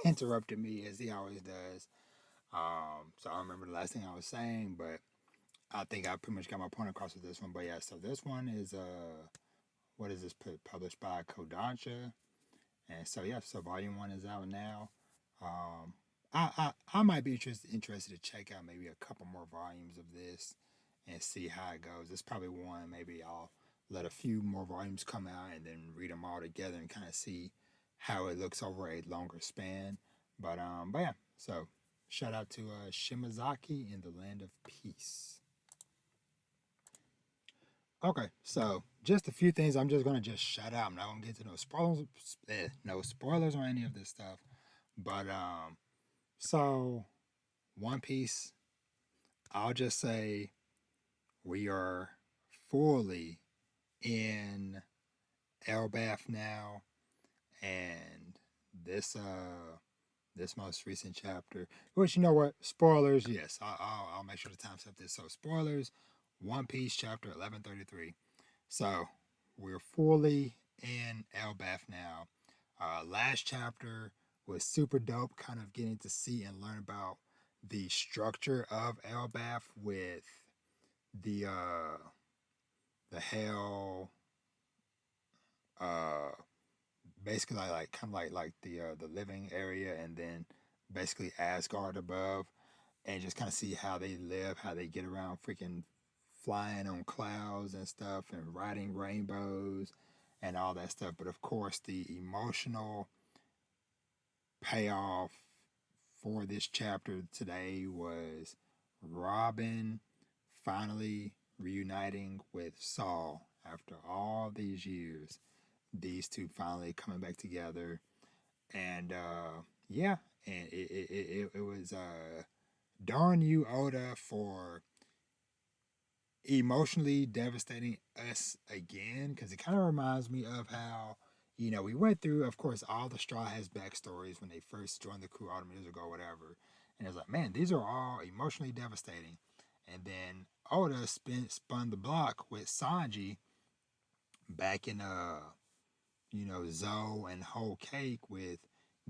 interrupted me as he always does. So I don't remember the last thing I was saying, but I think I pretty much got my point across with this one. But yeah, so this one is what is this published by Kodansha? And so yeah, so volume one is out now. Um, I might be interested to check out maybe a couple more volumes of this and see how it goes. It's probably one maybe I'll let a few more volumes come out and then read them all together and kind of see how it looks over a longer span. But yeah, so shout out to Shimazaki in the Land of Peace. Okay, so just a few things I'm just gonna just shout out. I'm not gonna get to no spoilers or any of this stuff. But so One Piece, I'll just say we are fully in Elbaf now, and this most recent chapter, which you know what, spoilers, yes, I'll make sure to time step this. So spoilers, One Piece chapter 1133. So we're fully in Elbaf now. Last chapter was super dope, kind of getting to see and learn about the structure of Elbaf with the hell, uh basically like kind of like the living area, and then basically Asgard above, and just kind of see how they live, how they get around, freaking flying on clouds and stuff, and riding rainbows and all that stuff. But of course, the emotional payoff for this chapter today was Robin finally reuniting with Saul after all these years. These two finally coming back together, and yeah, and it was darn you, Oda, for emotionally devastating us again, because it kind of reminds me of how, we went through, of course, all the Straw Hats backstories when they first joined the crew all the years ago, or whatever. And it was like, man, these are all emotionally devastating. And then Oda spun the block with Sanji back in Zoe and Whole Cake, with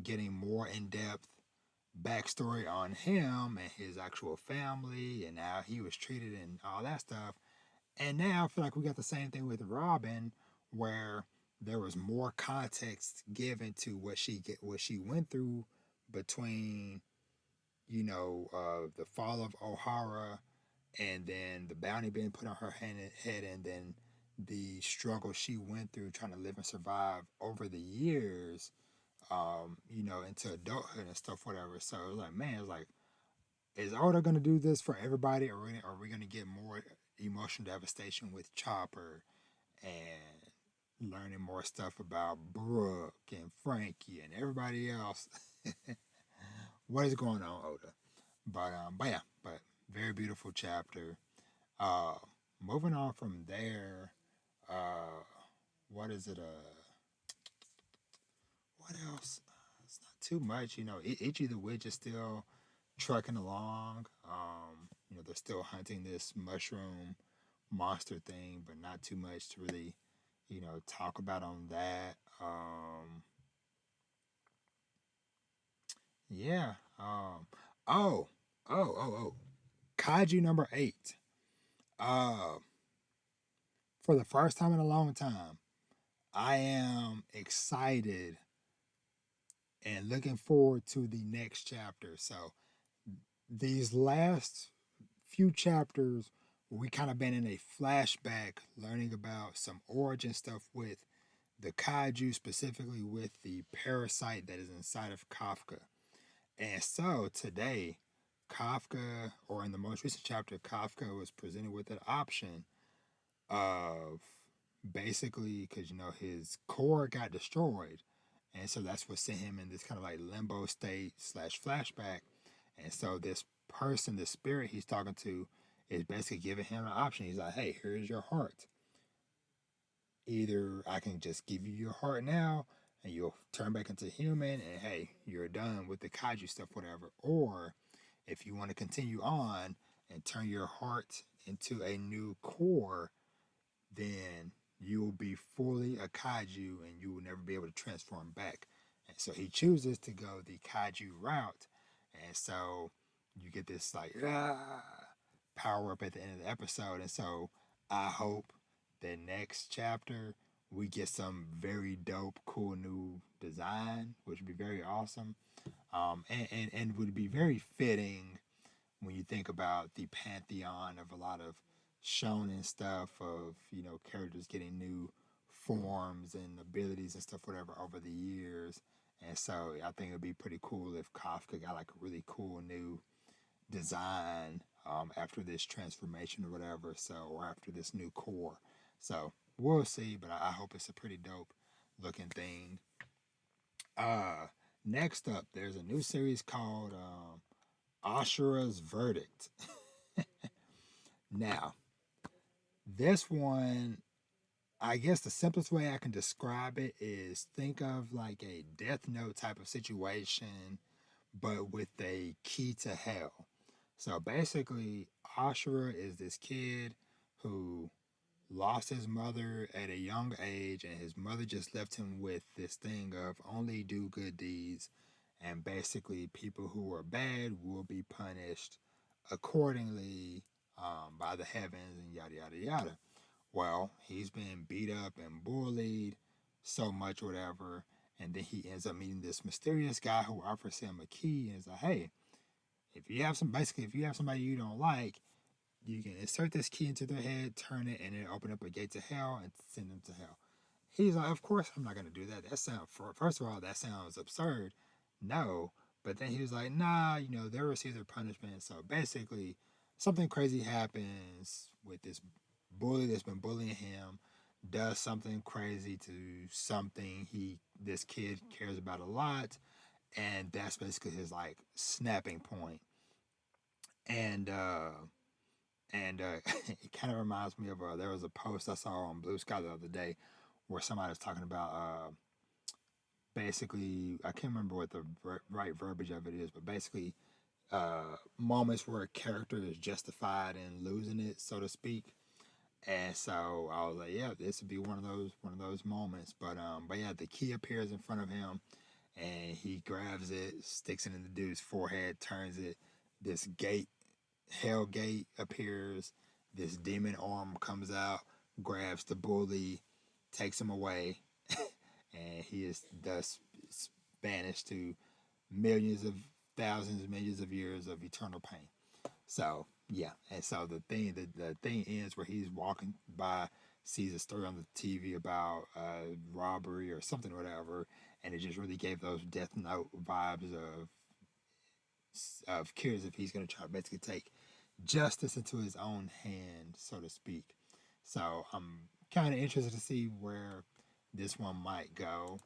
getting more in depth backstory on him and his actual family and how he was treated and all that stuff. And now I feel like we got the same thing with Robin, where there was more context given to what she went through between, the fall of O'Hara, and then the bounty being put on her head, and then the struggle she went through trying to live and survive over the years, into adulthood and stuff, whatever. So it was like, man, it's like, is Oda gonna do this for everybody, or are we gonna get more emotional devastation with Chopper and learning more stuff about Brooke and Frankie and everybody else? What is going on, Oda? But yeah, but very beautiful chapter. Uh, Moving on from there, uh, what is it? What else? It's not too much, Itchy the Witch is still trucking along. They're still hunting this mushroom monster thing, but not too much to really, talk about on that. Yeah. Oh, oh. Kaiju number 8. Uh, for the first time in a long time, I am excited and looking forward to the next chapter. So these last few chapters, we kind of been in a flashback, learning about some origin stuff with the kaiju, specifically with the parasite that is inside of Kafka. And so today, Kafka, or in the most recent chapter, Kafka was presented with an option of basically, because his core got destroyed, and so that's what sent him in this kind of like limbo state slash flashback. And so this person, the spirit he's talking to, is basically giving him an option. He's like, hey, here's your heart. Either I can just give you your heart now and you'll turn back into human and hey, you're done with the kaiju stuff, whatever. Or if you want to continue on and turn your heart into a new core, then you will be fully a kaiju and you will never be able to transform back. And so he chooses to go the kaiju route. And so you get this like power up at the end of the episode. And so I hope that next chapter we get some very dope, cool new design, which would be very awesome. And would be very fitting when you think about the pantheon of a lot of shonen stuff of characters getting new forms and abilities and stuff whatever over the years. And so I think it'd be pretty cool if Kafka got like a really cool new design after this transformation or whatever, so or after this new core. So we'll see, but I hope it's a pretty dope looking thing. Next up, there's a new series called Ashura's Verdict. Now, this one, I guess the simplest way I can describe it is think of like a Death Note type of situation, but with a key to hell. So basically, Ashura is this kid who lost his mother at a young age, and his mother just left him with this thing of only do good deeds, and basically, people who are bad will be punished accordingly by the heavens, and yada yada yada. Well, he's been beat up and bullied so much, whatever, and then he ends up meeting this mysterious guy who offers him a key and is like, "Hey, if you have somebody you don't like, you can insert this key into their head, turn it, and then open up a gate to hell and send them to hell." He's like, "Of course I'm not gonna do that. That sounds first of all, that sounds absurd. No." But then he was like, "Nah, they receive their punishment." So basically, something crazy happens with this bully that's been bullying him, does something crazy to something this kid cares about a lot, and that's basically his like snapping point. And it kind of reminds me of there was a post I saw on Blue Sky the other day where somebody was talking about basically, I can't remember what the right verbiage of it is, but basically moments where a character is justified in losing it, so to speak. And so I was like, yeah, this would be one of those moments. But yeah, the key appears in front of him, and he grabs it, sticks it in the dude's forehead, turns it. This gate, hell gate, appears. This demon arm comes out, grabs the bully, takes him away, and he is thus banished to millions of thousands, millions of years of eternal pain. So yeah, and so the thing ends where he's walking by, sees a story on the TV about robbery or something, or whatever, and it just really gave those Death Note vibes of curious if he's going to try to basically take justice into his own hand, so to speak. So I'm kind of interested to see where this one might go.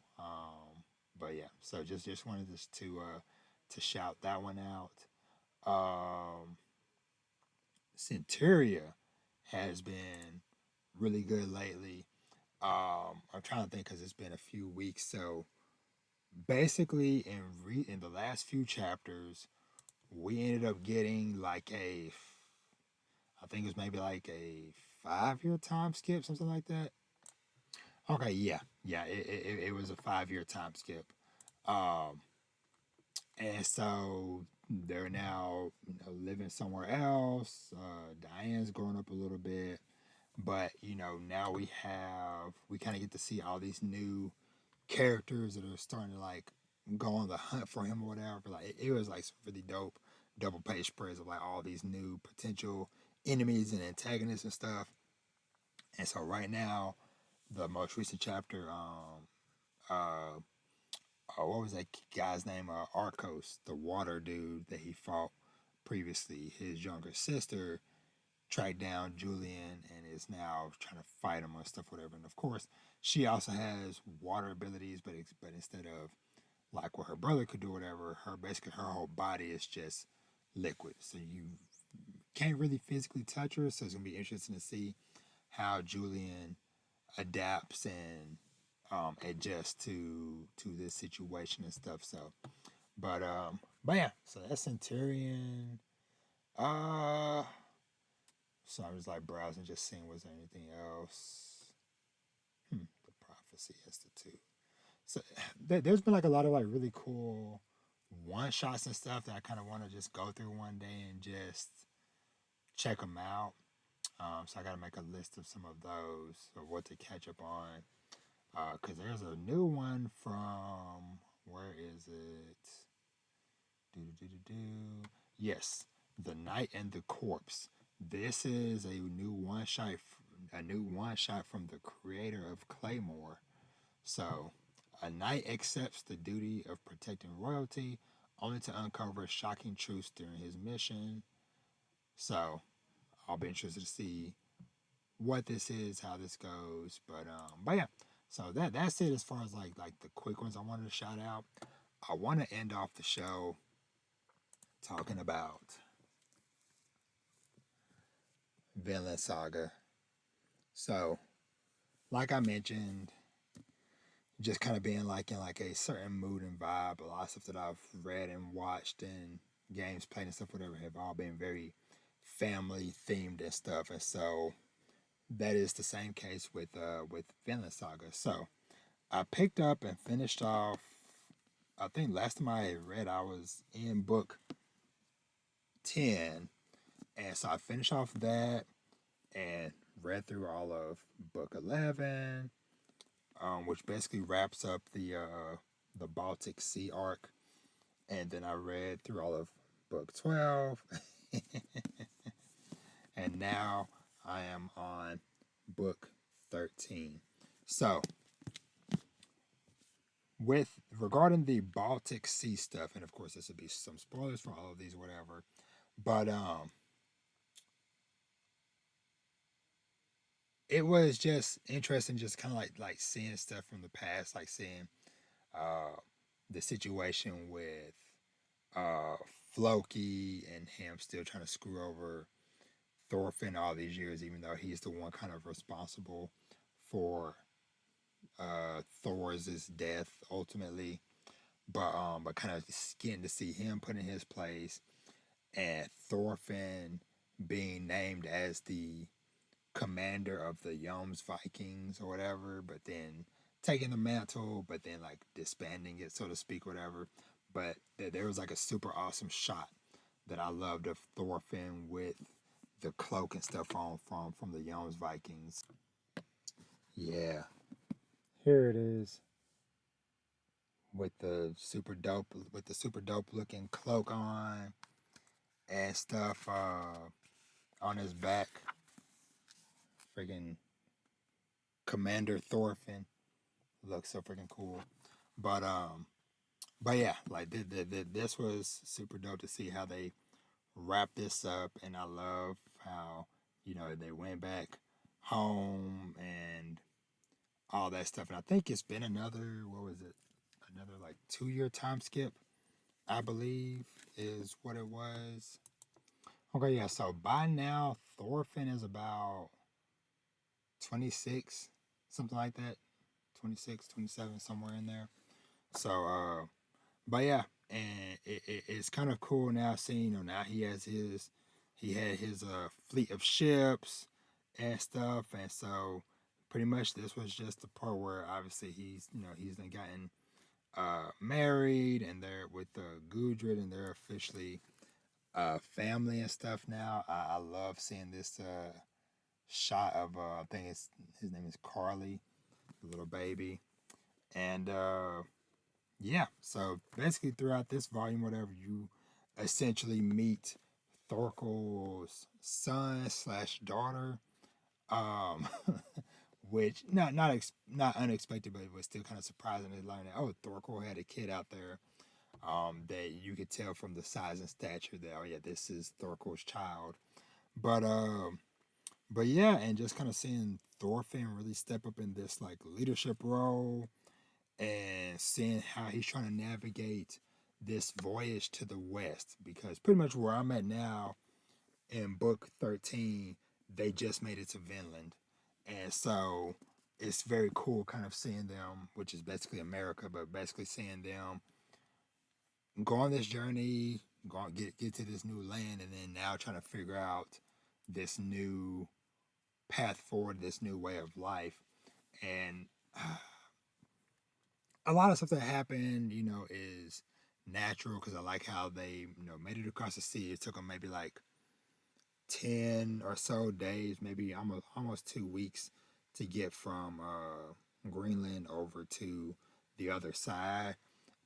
But yeah, so just wanted to shout that one out. Um, Centuria has been really good lately. I'm trying to think because it's been a few weeks. So basically, in the last few chapters, we ended up getting like I think it was maybe like a 5 year time skip, something like that. Okay, yeah, it was a 5 year time skip. Um, and so they're now living somewhere else. Diane's growing up a little bit, but now we kind of get to see all these new characters that are starting to like go on the hunt for him or whatever. Like it was like some really dope double page spreads of like all these new potential enemies and antagonists and stuff. And so right now, the most recent chapter, uh, what was that guy's name? Arcos, the water dude that he fought. previously his younger sister tracked down Julian and is now trying to fight him and stuff, whatever. And of course, she also has water abilities, but instead of like what her brother could do, whatever, her whole body is just liquid. So you can't really physically touch her. So it's gonna be interesting to see how Julian adapts and adjusts to this situation and stuff. But yeah, so that's Centurion. Uh, so I was like browsing, just seeing was there anything else. The Prophecy Institute. So there's been like a lot of like really cool one shots and stuff that I kind of want to just go through one day and just check them out. So I got to make a list of some of those of what to catch up on. Because there's a new one from, where is it? Yes, The Night and the Corpse. This is a new one shot from the creator of Claymore. So, a knight accepts the duty of protecting royalty, only to uncover shocking truths during his mission. So, I'll be interested to see what this is, how this goes. But yeah. So that's it as far as like the quick ones I wanted to shout out. I want to end off the show talking about Vinland Saga. So, like I mentioned, just kind of being like in like a certain mood and vibe. A lot of stuff that I've read and watched and games played and stuff, whatever, have all been very family themed and stuff. And so that is the same case with Vinland Saga. So I picked up and finished off. I think last time I read, I was in book 10, and so I finished off that and read through all of book 11, which basically wraps up the Baltic Sea arc, and then I read through all of book 12, and now I am on book 13. So, with regarding the Baltic Sea stuff, and of course this would be some spoilers for all of these, whatever. But it was just interesting, just kind of like seeing stuff from the past, like seeing uh the situation with uh Floki and him still trying to screw over Thorfinn all these years, even though he's the one kind of responsible for Thor's death ultimately. But kind of getting to see him put in his place, and Thorfinn being named as the commander of the Yoms Vikings or whatever, but then taking the mantle, but then like disbanding it, so to speak, whatever. But there was like a super awesome shot that I loved of Thorfinn with the cloak and stuff on from the Yoms Vikings. Yeah, here it is with the super dope looking cloak on and stuff on his back. Freaking Commander Thorfinn looks so freaking cool. But um, but yeah, like this was super dope to see how they wrapped this up, and I love how they went back home and all that stuff. And I think it's been another, what was it? Another like 2 year time skip, I believe, is what it was. Okay, yeah. So by now, Thorfinn is about 26, something like that. 26, 27, somewhere in there. So, but yeah, and it's kind of cool now seeing, now he had his fleet of ships and stuff. And so pretty much this was just the part where obviously he's then gotten married, and they're with Gudrid, and they're officially family and stuff now. I love seeing this shot of I think his name is Carly, the little baby, and yeah. So basically, throughout this volume, whatever, you essentially meet Thorkel's son slash daughter, um, which not unexpected, but it was still kind of surprising to learn that Thorkel had a kid out there. that you could tell from the size and stature that, oh yeah, this is Thorkel's child. But yeah, and just kind of seeing Thorfinn really step up in this like leadership role, and seeing how he's trying to navigate this voyage to the west, because pretty much where I'm at now in book 13, they just made it to Vinland. And so it's very cool kind of seeing them, which is basically America, but basically seeing them go on this journey, go get to this new land, and then now trying to figure out this new path forward, this new way of life. And a lot of stuff that happened, is natural, because I like how they, made it across the sea. It took them maybe like 10 or so days, maybe almost 2 weeks to get from Greenland over to the other side.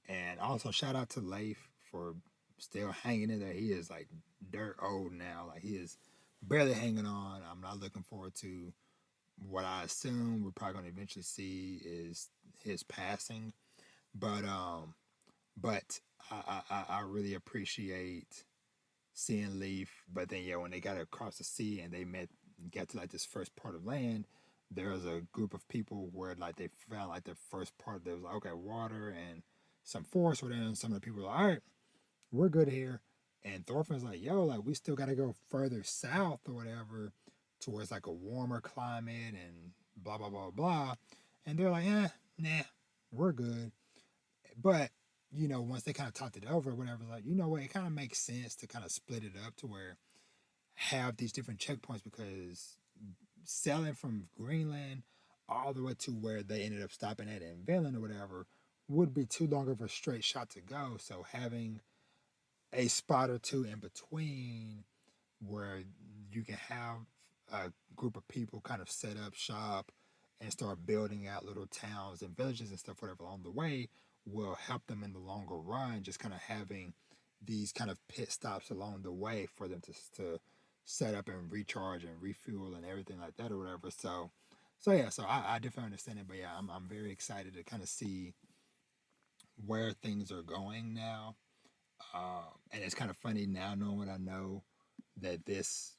And also shout out to Leif for still hanging in there. He is like dirt old now. Like, he is barely hanging on. I'm not looking forward to what I assume we're probably going to eventually see is his passing. But I really appreciate seeing Leaf. But then yeah, when they got across the sea and they got to like this first part of land, there was a group of people where like they found like the first part. There was like, okay, water and some forest were there, and some of the people were like, all right, we're good here. And Thorfinn's like, yo, like we still got to go further south or whatever, towards like a warmer climate and blah blah blah blah. And they're like, nah, we're good. But once they kind of talked it over, or whatever, like, what, it kind of makes sense to kind of split it up to where have these different checkpoints, because sailing from Greenland all the way to where they ended up stopping at in Vinland or whatever would be too long of a straight shot to go. So having a spot or two in between where you can have a group of people kind of set up shop and start building out little towns and villages and stuff, whatever, along the way will help them in the longer run. Just kind of having these kind of pit stops along the way for them to set up and recharge and refuel and everything like that or whatever. So yeah, so I definitely understand it, but yeah, I'm very excited to kind of see where things are going now. And it's kind of funny now knowing what I know, that this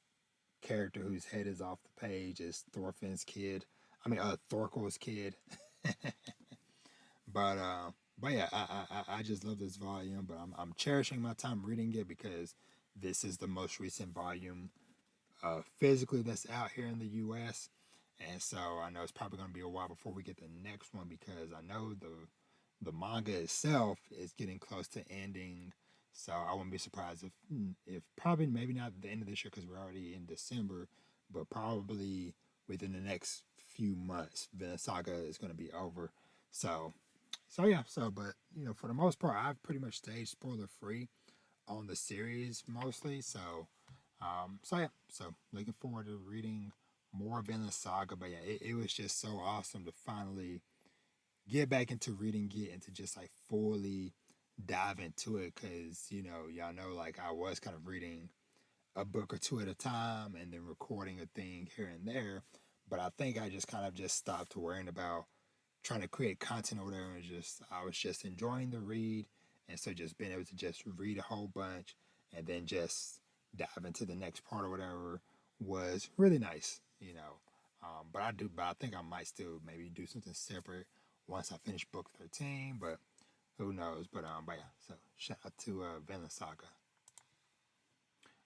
character whose head is off the page is Thorfinn's kid. I mean, Thorkel's kid. but uh, but yeah, I just love this volume. But I'm cherishing my time reading it, because this is the most recent volume physically that's out here in the U.S. And so I know it's probably going to be a while before we get the next one, because I know the manga itself is getting close to ending. So I wouldn't be surprised if probably maybe not the end of this year, because we're already in December, but probably within the next few months, Vinland Saga is going to be over. So yeah. So but for the most part, I've pretty much stayed spoiler free on the series mostly. So yeah. So looking forward to reading more Vinland Saga. But yeah, it was just so awesome to finally get back into reading it and to just like fully dive into it, because y'all know, like, I was kind of reading a book or two at a time and then recording a thing here and there, but I think I just kind of just stopped worrying about trying to create content or whatever, and just I was just enjoying the read. And so just being able to just read a whole bunch and then just dive into the next part or whatever was really nice. But I think I might still maybe do something separate once I finish book 13, but who knows? But yeah, so shout out to Vinland Saga.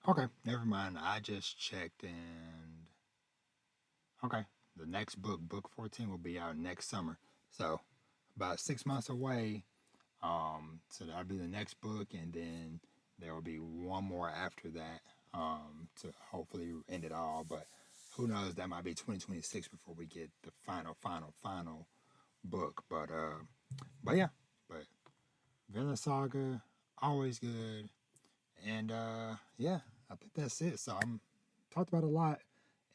Okay, never mind. I just checked, and okay, the next book, book 14, will be out next summer. So about 6 months away. So that'll be the next book, and then there will be one more after that. To hopefully end it all. But who knows? That might be 2026 before we get the final book. But yeah, but Vinland Saga, always good. And yeah, I think that's it. So I'm talked about a lot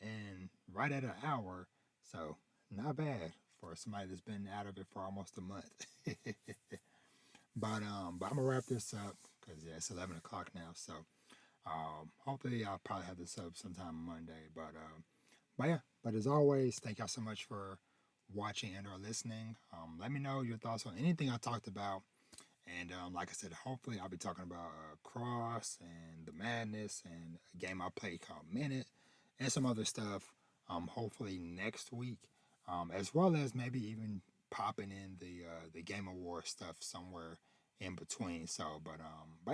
and right at an hour. So not bad for somebody that's been out of it for almost a month. But I'm gonna wrap this up, because yeah, it's 11 o'clock now. So hopefully I'll probably have this up sometime Monday. But yeah, but as always, thank y'all so much for watching and or listening. Let me know your thoughts on anything I talked about, And like I said, hopefully I'll be talking about Cross and the Madness and a game I played called Minute and some other stuff. Hopefully next week, as well as maybe even popping in the Game Award stuff somewhere in between. But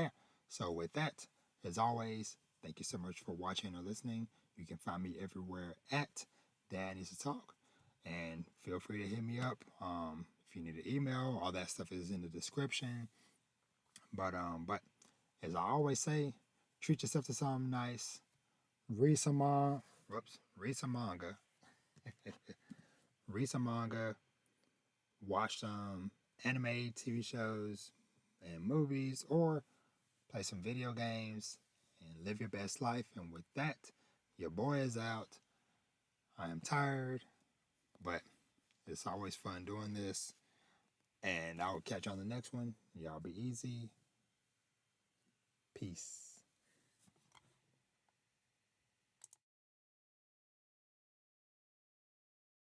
yeah. So with that, as always, thank you so much for watching or listening. You can find me everywhere at Dad Needs to Talk, and feel free to hit me up. If you need an email, all that stuff is in the description. But as I always say, treat yourself to something nice. Read some read some manga. Read some manga. Watch some anime, TV shows, and movies, or play some video games and live your best life. And with that, your boy is out. I am tired, but it's always fun doing this. And I will catch you on the next one. Y'all be easy. Peace.